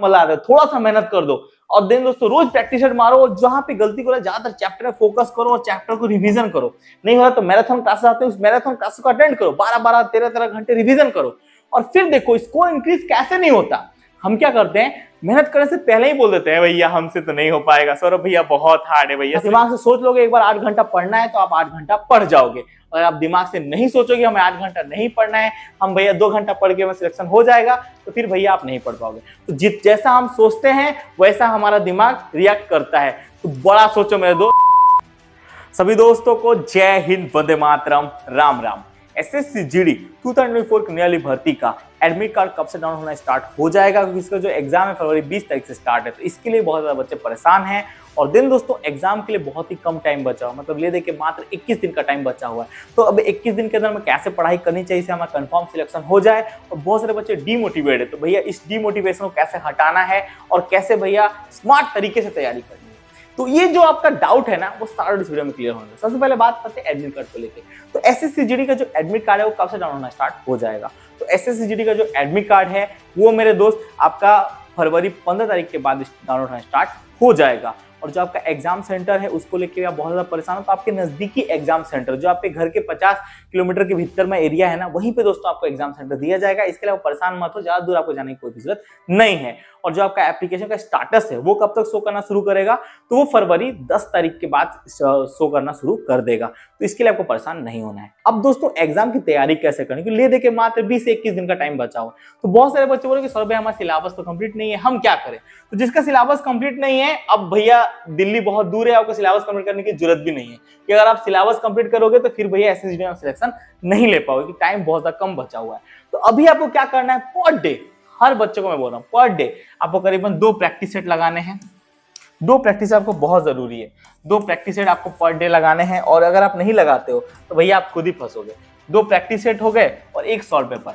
मला रहे हो, थोड़ा सा मेहनत कर दो। और देन दोस्तों रोज प्रैक्टिस सेट मारो और जहां पे गलती करो ज्यादातर चैप्टर में फोकस करो और चैप्टर को रिवीजन करो। नहीं हो रहा तो मैराथन क्लासेस आते हैं, उस मैराथन क्लासेस को अटेंड करो, 12-12 13-13 घंटे रिवीजन करो। और फिर देखो स्कोर इंक्रीज कैसे नहीं होता। हम क्या करते हैं, मेहनत करने से पहले ही बोल देते हैं भैया हमसे तो नहीं हो पाएगा, सौरभ भैया बहुत हार्ड है भैया। दिमाग से सोच लोगे एक बार 8 घंटा पढ़ना है तो आप 8 घंटा पढ़ जाओगे। अगर आप दिमाग से नहीं सोचोगे हमें 8 घंटा नहीं पढ़ना है, हम भैया 2 घंटा पढ़ के हमें सिलेक्शन हो जाएगा, तो फिर भैया आप नहीं पढ़ पाओगे। तो जैसा हम सोचते हैं वैसा हमारा दिमाग रिएक्ट करता है। तो बड़ा सोचो मेरे दोस्त। सभी दोस्तों को जय हिंद, वंदे मातरम, राम राम। एसएससी जीडी 2024 की नियरली भर्ती का एडमिट कार्ड कब से डाउन होना स्टार्ट हो जाएगा, क्योंकि इसका जो एग्जाम है फरवरी 20 तारीख से स्टार्ट है। तो इसके लिए बहुत ज्यादा बच्चे परेशान हैं। और दिन दोस्तों एग्जाम के लिए बहुत ही कम टाइम बचा हुआ, मतलब ले दे के मात्र 21 दिन का टाइम बचा हुआ है। तो अब 21 दिन के अंदर में कैसे पढ़ाई करनी चाहिए इससे हमारा कंफर्म सिलेक्शन हो जाए। और बहुत सारे बच्चे डीमोटिवेट है, तो भैया इस डीमोटिवेशन को कैसे हटाना है और कैसे भैया स्मार्ट तरीके से तैयारी करनी है, तो ये जो आपका डाउट है ना वो सारा इस वीडियो में क्लियर होगा। सबसे पहले बात करते हैं एडमिट कार्ड को लेके। तो एसएससी जीडी का जो एडमिट कार्ड है वो कब से डाउन होना स्टार्ट हो जाएगा। तो एसएससी जीडी का जो एडमिट कार्ड है वो मेरे दोस्त आपका फरवरी 15 तारीख के बाद डाउनलोड होना स्टार्ट हो जाएगा। और जो आपका एग्जाम सेंटर है उसको लेके आप बहुत ज्यादा परेशान हो तो आपके नजदीकी एग्जाम सेंटर जो आपके घर के 50 किलोमीटर के भीतर में एरिया है ना, वहीं पे दोस्तों आपको एग्जाम सेंटर दिया जाएगा। इसके लिए आप परेशान मत हो, ज्यादा दूर आपको जाने की कोई जरूरत नहीं है। और जो आपका एप्लीकेशन का स्टाटस है वो कब तक शो करना शुरू करेगा, तो वो फरवरी 10 तारीख के बाद शो करना शुरू कर देगा। तो इसके लिए आपको परेशान नहीं होना है। अब दोस्तों एग्जाम की तैयारी कैसे करनी, ले दे के मात्र 20 से 21 दिन का टाइम बचा हो। तो बहुत सारे बच्चे बोले कि सर भैया हमारा सिलेबस तो कंप्लीट नहीं है, हम क्या करें। तो जिसका सिलेबस कंप्लीट नहीं है, अब भैया दिल्ली बहुत दूर है, आपको सिलेबस कंप्लीट करने की जरूरत भी नहीं है कि अगर आप सिलेबस कंप्लीट करोगे तो फिर भैया एसएससी में सिलेक्शन नहीं ले पाओगे कि टाइम बहुत ज्यादा कम बचा हुआ है। तो अभी आपको क्या करना है, पर डे, हर बच्चे को मैं बोल रहा हूँ, पर डे आपको करीबन 2 प्रैक्टिस सेट लगाने हैं। 2 प्रैक्टिस सेट आपको बहुत जरूरी है। 2 प्रैक्टिस सेट आपको पर डे लगाने हैं। और अगर आप नहीं लगाते हो तो भैया आप खुद ही फंसोगे। 2 प्रैक्टिस सेट हो गए और 1 सॉल्व पेपर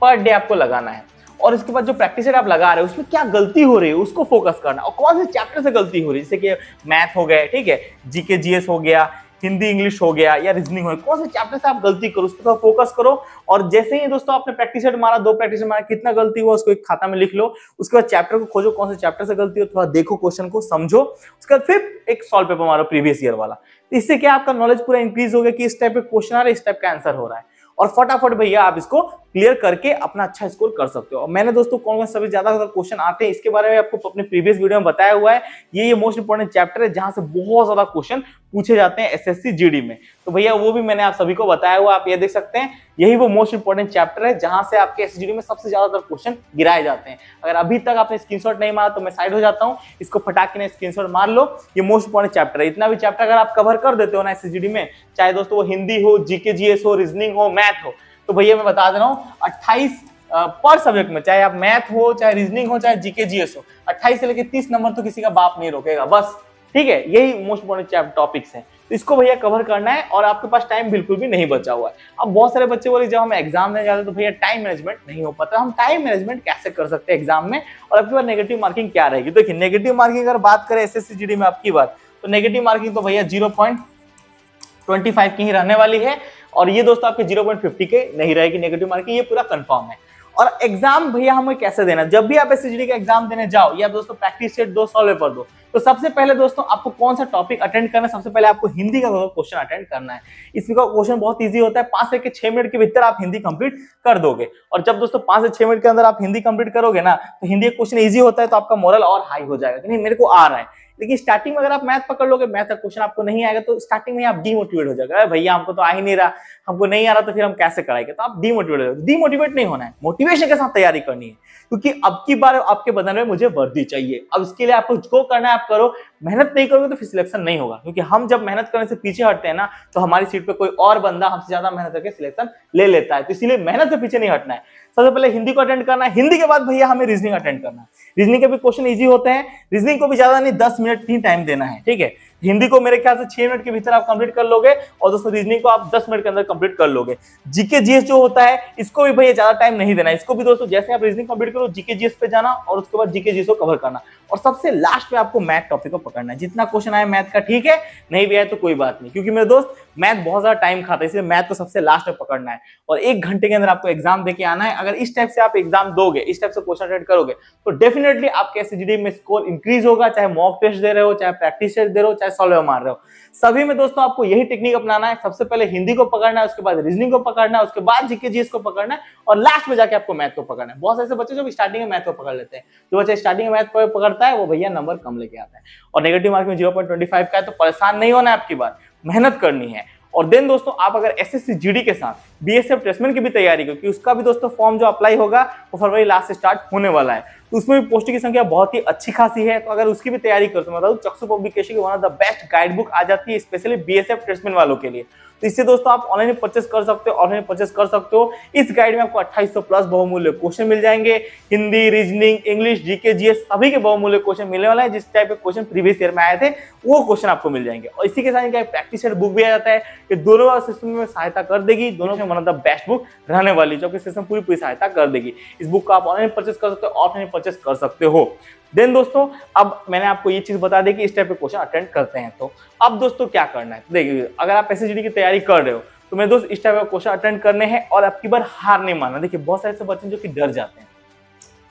पर डे आपको लगाना है। और इसके बाद जो प्रैक्टिस सेट आप लगा रहे हो उसमें क्या गलती हो रही है उसको फोकस करना, और कौन से चैप्टर से गलती हो रही है, जैसे कि मैथ हो गए, ठीक है, जीके जीएस हो गया, हिंदी इंग्लिश हो गया या रीजनिंग हो गया, कौन से चैप्टर से आप गलती करो उस पर फोकस करो। और जैसे ही दोस्तों आपने प्रैक्टिस सेट मारा, 2 प्रैक्टिस सेट मारा, कितना गलती हुआ उसको एक खाता में लिख लो। उसके बाद चैप्टर को खोजो, कौन से चैप्टर से गलती हो, थोड़ा देखो, क्वेश्चन को समझो। उसके बाद फिर एक सॉल्व पेपर मारो प्रीवियस ईयर वाला। इससे क्या आपका नॉलेज पूरा इंक्रीज हो गया कि इस टाइप के क्वेश्चन आ रहे, इस टाइप का आंसर हो रहा है। और फटाफट भैया आप इसको क्लियर करके अपना अच्छा स्कोर कर सकते हो। और मैंने दोस्तों कौन कौन सबसे ज्यादा क्वेश्चन आते हैं इसके बारे में आपको अपने प्रीवियस वीडियो में बताया हुआ है। ये मोस्ट इंपोर्टेंट चैप्टर है जहां से बहुत ज्यादा क्वेश्चन पूछे जाते हैं एसएससी जीडी में। तो भैया वो भी मैंने आप सभी को बताया हुआ, आप ये देख सकते हैं, यही वो मोस्ट इंपोर्टेंट चैप्टर है जहां से आपके एसएससी जीडी में सबसे ज्यादातर क्वेश्चन गिराए जाते हैं। अगर अभी तक आपने स्क्रीनशॉट नहीं मारा तो मैं साइड हो जाता हूं, इसको फटाक के स्क्रीनशॉट मार लो। ये मोस्ट इंपोर्टेंट चैप्टर है। इतना भी चैप्टर अगर आप कवर कर देते हो ना एसएससी जीडी में, चाहे दोस्तों वो हिंदी हो, जीके जीएस हो, रीजनिंग हो, मैथ हो, तो भैया मैं बता दे रहा हूँ 28 पर सब्जेक्ट में, चाहे आप मैथ हो, चाहे रीजनिंग हो, चाहे जीके जीएस हो, 28 से लेकर 30 नंबर तो किसी का बाप नहीं रोकेगा बस, ठीक है। यही मोस्ट इंपोर्टेंट टॉपिक्स हैं, तो इसको भैया कवर करना है और आपके पास टाइम बिल्कुल भी नहीं बचा हुआ है। अब बहुत सारे बच्चे बोले जब हम एग्जाम देने जाते हैं तो भैया टाइम मैनेजमेंट नहीं हो पाता। हम टाइम मैनेजमेंट कैसे कर सकते हैं एग्जाम में, और आपके पास नेगेटिव मार्किंग क्या रहेगी। देखिए नेगेटिव मार्किंग अगर बात करें एसएससी जीडी में आपकी बात, तो नेगेटिव मार्किंग तो भैया 0.25 की ही रहने वाली है। और ये दोस्तों आपके 0.50 के नहीं रहेगी नेगेटिव मार्किंग, ये पूरा कंफर्म है। और एग्जाम भैया हमें कैसे देना, जब भी आप एसएससी जीडी का एग्जाम देने जाओ या दोस्तों प्रैक्टिस सेट 2 सॉल्व पेपर दो, तो सबसे पहले दोस्तों आपको कौन सा टॉपिक अटेंड करना है, सबसे पहले आपको हिंदी का क्वेश्चन अटेंड करना है। इसका क्वेश्चन बहुत इजी होता है, 5 से 6 मिनट के भीतर आप हिंदी कंप्लीट कर दोगे। और जब दोस्तों 5 से 6 मिनट के अंदर आप हिंदी कंप्लीट करोगे ना, तो हिंदी का क्वेश्चन इजी होता है, तो आपका मोरल और हाई हो जाएगा कि नहीं मेरे को आ रहा है। लेकिन स्टार्टिंग में अगर आप मैथ पकड़ लोगे, मैथ का क्वेश्चन आपको नहीं आएगा, तो स्टार्टिंग में आप डीमोटिवेट हो जाएगा, भैया हमको तो आ ही नहीं रहा, हमको नहीं आ रहा, तो फिर हम कैसे कराएंगे, तो आप डीमोटिवेट हो जाओगे। डीमोटिवेट नहीं होना है, मोटिवेशन के साथ तैयारी करनी है, क्योंकि अब की बार आपके बदन में मुझे वर्दी चाहिए। अब इसके लिए आपको जो करना है आप करो, मेहनत नहीं करोगे तो फिर सिलेक्शन नहीं होगा। क्योंकि हम जब मेहनत करने से पीछे हटते हैं ना, तो हमारी सीट पे कोई और बंदा हमसे ज्यादा मेहनत करके सिलेक्शन ले लेता है। तो इसीलिए मेहनत से पीछे नहीं हटना है। सबसे पहले हिंदी को अटेंड करना है, हिंदी के बाद भैया हमें रीजनिंग अटेंड करना है। रीजनिंग के भी क्वेश्चन इजी होते हैं, रीजनिंग को भी ज्यादा नहीं 10 मिनट ही टाइम देना है, ठीक है। हिंदी को मेरे ख्याल से 6 मिनट के भीतर आप कंप्लीट कर लोगे और दोस्तों रीजनिंग को आप 10 मिनट के अंदर कंप्लीट कर लोगे। जीके जीएस जो होता है इसको भी भैया ज्यादा टाइम नहीं देना, इसको भी दोस्तों जैसे आप रीजनिंग कंप्लीट करो जीके जीएस पे जाना और उसके बाद जीके जीएस को कवर करना और सबसे लास्ट पे आपको मैथ टॉपिक को पकड़ना है। जितना क्वेश्चन आए मैथ का ठीक है, नहीं भी आए तो कोई बात नहीं, क्योंकि मेरे दोस्त मैथ बहुत ज्यादा टाइम खाता है, इसलिए मैथ को सबसे लास्ट में पकड़ना है और 1 घंटे के अंदर आपको एग्जाम देके आना है। अगर इस टाइप से आप एग्जाम दोगे, इस टाइप से क्वेश्चन अटेंड करोगे तो डेफिनेटली आपके एसएसजीडी में स्कोर इंक्रीज होगा, चाहे मॉक टेस्ट दे रहे हो, चाहे प्रैक्टिस टेस्ट दे रहे हो, चाहे सॉल्व मार रहे हो। सभी में दोस्तों आपको यही टेक्निक अपनाना है। सबसे पहले हिंदी को पकड़ना है, उसके बाद रीजनिंग को पकड़ना है, उसके बाद जीके जीएस को पकड़ना है और लास्ट में जाके आपको मैथ को पकड़ना है। बहुत ऐसे बच्चे जो स्टार्टिंग में मैथ को पकड़ लेते हैं, जो बच्चे स्टार्टिंग में मैथ को पकड़ता है वो भैया नंबर कम लेके आता है और नेगेटिव मार्क में 0.25 का है। तो परेशान नहीं होना है, आपकी बात मेहनत करनी है। और देन दोस्तों आप अगर एसएससी जीडी के साथ बीएसएफ टेस्टमेंट की भी तैयारी करो, क्योंकि उसका भी दोस्तों फॉर्म जो अप्लाई होगा वो फरवरी लास्ट से स्टार्ट होने वाला है, तो उसमें भी पोस्ट की संख्या बहुत ही अच्छी खासी है। तो अगर उसकी भी तैयारी करते हो, मतलब चक्षु पब्लिकेशन की one of the best guide book आ जाती है स्पेशली बीएसएफ टेस्टमेंट वालों के लिए। तो इससे दोस्तों आप ऑनलाइन परचेस कर सकते हो, ऑनलाइन परचेस कर सकते हो। इस गाइड में आपको 2800 प्लस बहुमूल्य क्वेश्चन मिल जाएंगे, Hindi, reasoning, English, GK, GS सभी के बहुमूल्य क्वेश्चन मिलने वाला है। जिस टाइप के क्वेश्चन प्रीवियस ईयर में आए थे वो क्वेश्चन आपको मिल जाएंगे और इसी के साथ इनका प्रैक्टिस सेट बुक भी आ जाता है। ये दोनों सिस्टम में सहायता कर देगी, दोनों में one of the best book रहने वाली, जो कि सिस्टम पूरी सहायता कर देगी। इस बुक को आप ऑनलाइन परचेस कर सकते हो, ऑफलाइन परचेस कर सकते हो। देन दोस्तों अब मैंने आपको ये चीज बता दी कि इस टाइप के क्वेश्चन अटेंड करते हैं। तो अब दोस्तों क्या करना है, देखिए अगर आप एसएसजीडी की तैयारी कर रहे हो तो मेरे दोस्त इस टाइप का क्वेश्चन अटेंड करने हैं और आपकी बार हार नहीं मानना। देखिए बहुत सारे ऐसे बच्चे जो कि डर जाते हैं,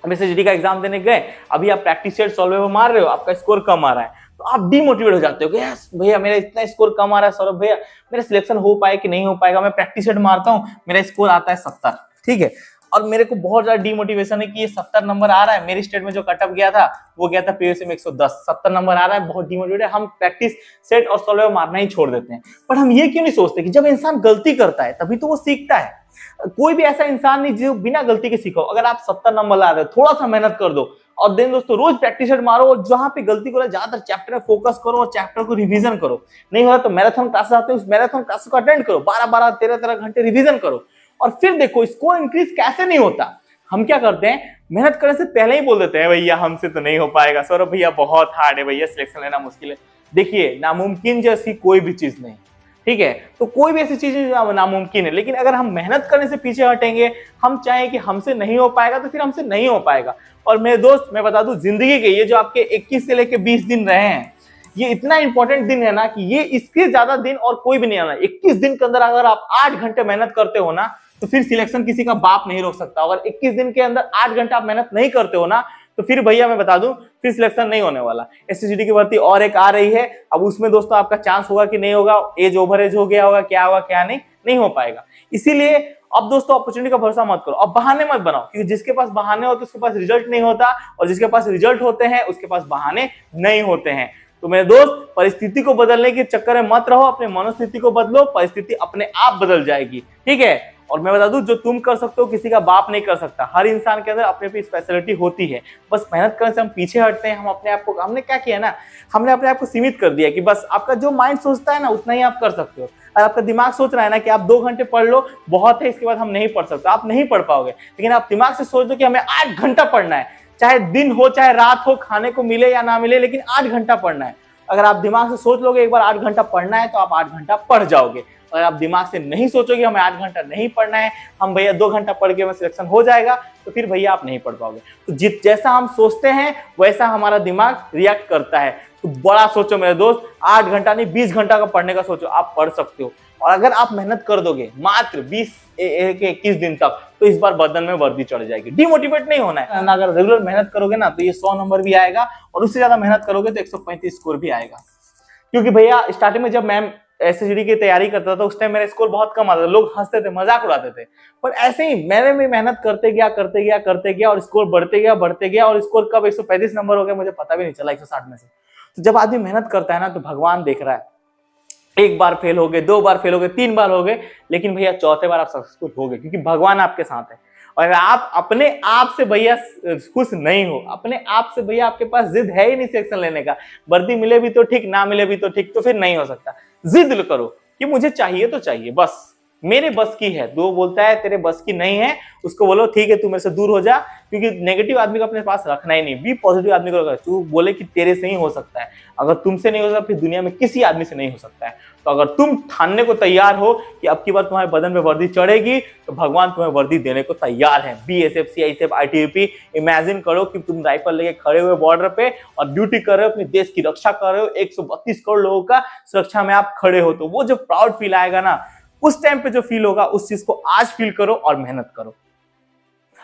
अब एसएसजीडी का एग्जाम देने गए, अभी आप प्रैक्टिस सेट सॉल्व मार रहे हो, आपका स्कोर कम आ रहा है तो आप डिमोटिवेट हो जाते हो कि यस भैया मेरा इतना स्कोर कम आ रहा है, सौरभ भैया मेरा सिलेक्शन हो पाए कि नहीं हो पाएगा, मैं प्रैक्टिस सेट मारता हूँ मेरा स्कोर आता है 70, ठीक है, और मेरे को बहुत ज्यादा डिमोटिवेशन है कि ये 70 नंबर आ रहा है, मेरी स्टेट में जो कटअप गया था वो गया था पीयूसी में 110, 70 नंबर आ रहा है, बहुत डिमोटिवेट है, हम प्रैक्टिस सेट और सॉल्व मारना ही छोड़ देते हैं। पर हम ये क्यों नहीं सोचते कि जब इंसान गलती करता है तभी तो वो सीखता है। कोई भी ऐसा इंसान नहीं जो बिना गलती के सीखो। अगर आप 70 नंबर ला रहे हो, थोड़ा सा मेहनत कर दो और देन दोस्तों रोज प्रैक्टिस सेट मारो और जहां पे गलती करो ज्यादातर चैप्टर में फोकस करो और चैप्टर को रिवीजन करो। नहीं हो रहा तो मैराथन क्लासेस आते हैं, उस मैराथन क्लासेस को अटेंड करो, 12-12, 13-13 घंटे रिवीजन करो और फिर देखो स्कोर इंक्रीज कैसे नहीं होता। हम क्या करते हैं, मेहनत करने से पहले ही बोल देते हैं भैया हमसे तो नहीं हो पाएगा, सौरभ भैया बहुत हार्ड है, भैया सिलेक्शन लेना मुश्किल है। देखिए नामुमकिन जैसी कोई भी चीज नहीं, ठीक है, तो कोई भी ऐसी चीज नामुमकिन है, लेकिन अगर हम मेहनत करने से पीछे हटेंगे, हम चाहें कि हमसे नहीं हो पाएगा तो फिर हमसे नहीं हो पाएगा। और मेरे दोस्त मैं बता दूं, जिंदगी के ये जो आपके 21 से लेके 20 दिन रहे हैं, ये इतना इंपॉर्टेंट दिन है ना कि ये इसके ज्यादा दिन और कोई भी नहीं आना। 21 दिन के अंदर अगर आप 8 घंटे मेहनत करते हो ना तो फिर सिलेक्शन किसी का बाप नहीं रोक सकता। अगर 21 दिन के अंदर 8 घंटा आप मेहनत नहीं करते हो ना तो फिर भैया मैं बता दूं फिर सिलेक्शन नहीं होने वाला। एसएसजीडी की भर्ती और एक आ रही है, अब उसमें दोस्तों आपका चांस होगा कि नहीं होगा, एज ओवर एज हो गया होगा, क्या होगा क्या नहीं हो पाएगा। इसीलिए अब दोस्तों अपॉर्चुनिटी का भरोसा मत करो, अब बहाने मत बनाओ, क्योंकि जिसके पास बहाने होते उसके पास रिजल्ट नहीं होता और जिसके पास रिजल्ट होते हैं उसके पास बहाने नहीं होते हैं। तो मेरे दोस्त परिस्थिति को बदलने के चक्कर में मत रहो, अपने मनोस्थिति को बदलो, परिस्थिति अपने आप बदल जाएगी, ठीक है। और मैं बता दूं जो तुम कर सकते हो किसी का बाप नहीं कर सकता। हर इंसान के अंदर अपनी अपनी स्पेशलिटी होती है, बस मेहनत करने से हम पीछे हटते हैं। हम अपने आप को, हमने क्या किया ना, हमने अपने आप को सीमित कर दिया कि बस आपका जो माइंड सोचता है ना उतना ही आप कर सकते हो। और आपका दिमाग सोच रहा है ना कि आप 2 घंटे पढ़ लो बहुत है, इसके बाद हम नहीं पढ़ सकते, आप नहीं पढ़ पाओगे। लेकिन आप दिमाग से सोच दो कि हमें 8 घंटा पढ़ना है, चाहे दिन हो चाहे रात हो, खाने को मिले या ना मिले, लेकिन 8 घंटा पढ़ना है। अगर आप दिमाग से सोच लोगे एक बार 8 घंटा पढ़ना है तो आप 8 घंटा पढ़ जाओगे। अगर आप दिमाग से नहीं सोचोगे हमें 8 घंटा नहीं पढ़ना है, हम भैया 2 घंटा पढ़ के हमें सिलेक्शन हो जाएगा, तो फिर भैया आप नहीं पढ़ पाओगे। तो जैसा हम सोचते हैं वैसा हमारा दिमाग रिएक्ट करता है। तो बड़ा सोचो मेरे दोस्त, 8 घंटा नहीं 20 घंटा का पढ़ने का सोचो, आप पढ़ सकते हो। और अगर आप मेहनत कर दोगे मात्र 21 दिन तक तो इस बार बदन में वर्दी चढ़ जाएगी। डिमोटिवेट नहीं होना है, अगर रेगुलर मेहनत करोगे ना तो ये 100 नंबर भी आएगा और उससे ज्यादा मेहनत करोगे तो 135 स्कोर भी आएगा। क्योंकि भैया स्टार्टिंग में जब मैम एसएसजीडी की तैयारी करता था उस टाइम मेरा स्कोर बहुत कम आता था, लोग हंसते थे, मजाक उड़ाते थे। पर ऐसे ही मैंने भी मेहनत करते गया और स्कोर बढ़ते गया और स्कोर कब 135 नंबर हो गया मुझे पता भी नहीं चला 160 में से। तो जब आदमी मेहनत करता है ना तो भगवान देख रहा है। 1 बार फेल हो गए, 2 बार फेल हो गए, 3 बार हो गए, लेकिन भैया 4थे बार आप सक्सेसफुल हो गए, क्योंकि भगवान आपके साथ है। और आप अपने आप से भैया खुश नहीं हो, अपने आप से भैया आपके पास जिद है ही नहीं सिलेक्शन लेने का, वर्दी मिले भी तो ठीक, ना मिले भी तो ठीक, तो फिर नहीं हो सकता। जिद करो कि मुझे चाहिए तो चाहिए, बस मेरे बस की है, जो बोलता है तेरे बस की नहीं है उसको बोलो ठीक है तू मेरे से दूर हो जा, क्योंकि नेगेटिव आदमी को अपने पास रखना ही नहीं। बी पॉजिटिव आदमी को रखना, तू बोले कि तेरे से ही हो सकता है, अगर तुमसे नहीं हो सकता फिर दुनिया में किसी आदमी से नहीं हो सकता है। तो अगर तुम ठानने को तैयार हो कि अब की बार तुम्हारे बदन पे वर्दी चढ़ेगी तो भगवान तुम्हें वर्दी देने को तैयार है। बीएसएफ, सीआईएसएफ, आईटीबीपी, इमेजिन करो कि तुम राइफल लेके खड़े हुए बॉर्डर पे और ड्यूटी कर रहे हो, अपने देश की रक्षा कर रहे हो, 132 करोड़ लोगों का सुरक्षा में आप खड़े हो, तो वो जो प्राउड फील आएगा ना उस टाइम पे जो फील होगा उस चीज को आज फील करो और मेहनत करो।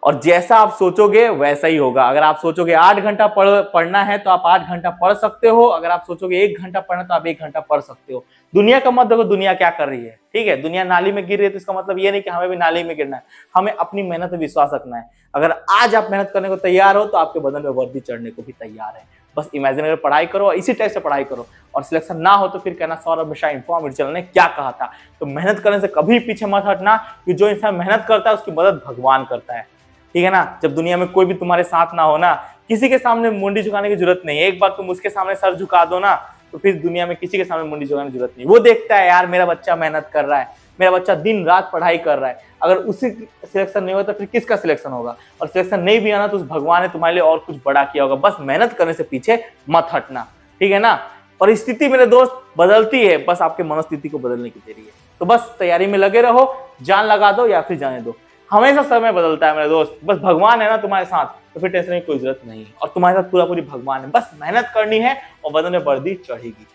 और जैसा आप सोचोगे वैसा ही होगा। अगर आप सोचोगे 8 घंटा पढ़ना है तो आप 8 घंटा पढ़ सकते हो, अगर आप सोचोगे 1 घंटा पढ़ना तो आप 1 घंटा पढ़ सकते हो। दुनिया का मत देखो दुनिया क्या कर रही है, ठीक है। दुनिया नाली में गिर रही है तो इसका मतलब ये नहीं कि हमें भी नाली में गिरना है, हमें अपनी मेहनत में विश्वास रखना है। अगर आज आप मेहनत करने को तैयार हो तो आपके बदन में वर्दी चढ़ने को भी तैयार है। बस इमेजिनरी पढ़ाई करो, इसी टाइप से पढ़ाई करो, और सिलेक्शन ना हो तो फिर कहना सौरभ मिश्रा इन्फॉर्मेटिव चैनल ने क्या कहा था। तो मेहनत करने से कभी पीछे मत हटना, कि जो इंसान मेहनत करता है उसकी मदद भगवान करता है, ठीक है ना। जब दुनिया में कोई भी तुम्हारे साथ ना हो ना, किसी के सामने मुंडी झुकाने की जरूरत नहीं है। एक बार तुम उसके सामने सर झुका दो ना तो फिर दुनिया में किसी के सामने मुंडी झुकाने की जरूरत नहीं। वो देखता है यार मेरा बच्चा मेहनत कर रहा है, मेरा बच्चा दिन रात पढ़ाई कर रहा है। अगर उसी सिलेक्शन नहीं होगा तो फिर किसका सिलेक्शन होगा, और सिलेक्शन नहीं भी आना तो उस भगवान ने तुम्हारे लिए और कुछ बड़ा किया होगा। बस मेहनत करने से पीछे मत हटना, ठीक है ना। परिस्थिति मेरे दोस्त बदलती है, बस आपके मनोस्थिति को बदलने की देरी है। तो बस तैयारी में लगे रहो, जान लगा दो या फिर जाने दो। हमेशा समय बदलता है मेरे दोस्त, बस भगवान है ना तुम्हारे साथ तो फिर टेंशन की कोई जरूरत नहीं है, और तुम्हारे साथ पूरा पूरी भगवान है। बस मेहनत करनी है और बदन में वर्दी चढ़ेगी।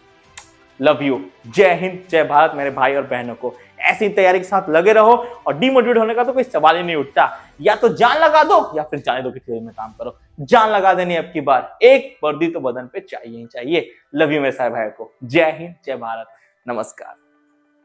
लव यू, जय हिंद, जय भारत मेरे भाई और बहनों को। ऐसी तैयारी के साथ लगे रहो और डिमोटिवेट होने का तो कोई सवाल ही नहीं उठता। या तो जान लगा दो या फिर जाने दो कि थ्योरी में काम करो। जान लगा देनी अब की बार, एक वर्दी तो बदन पे चाहिए ही चाहिए। लव यू मेरे सारे भाई को। जय हिंद, जय भारत, नमस्कार।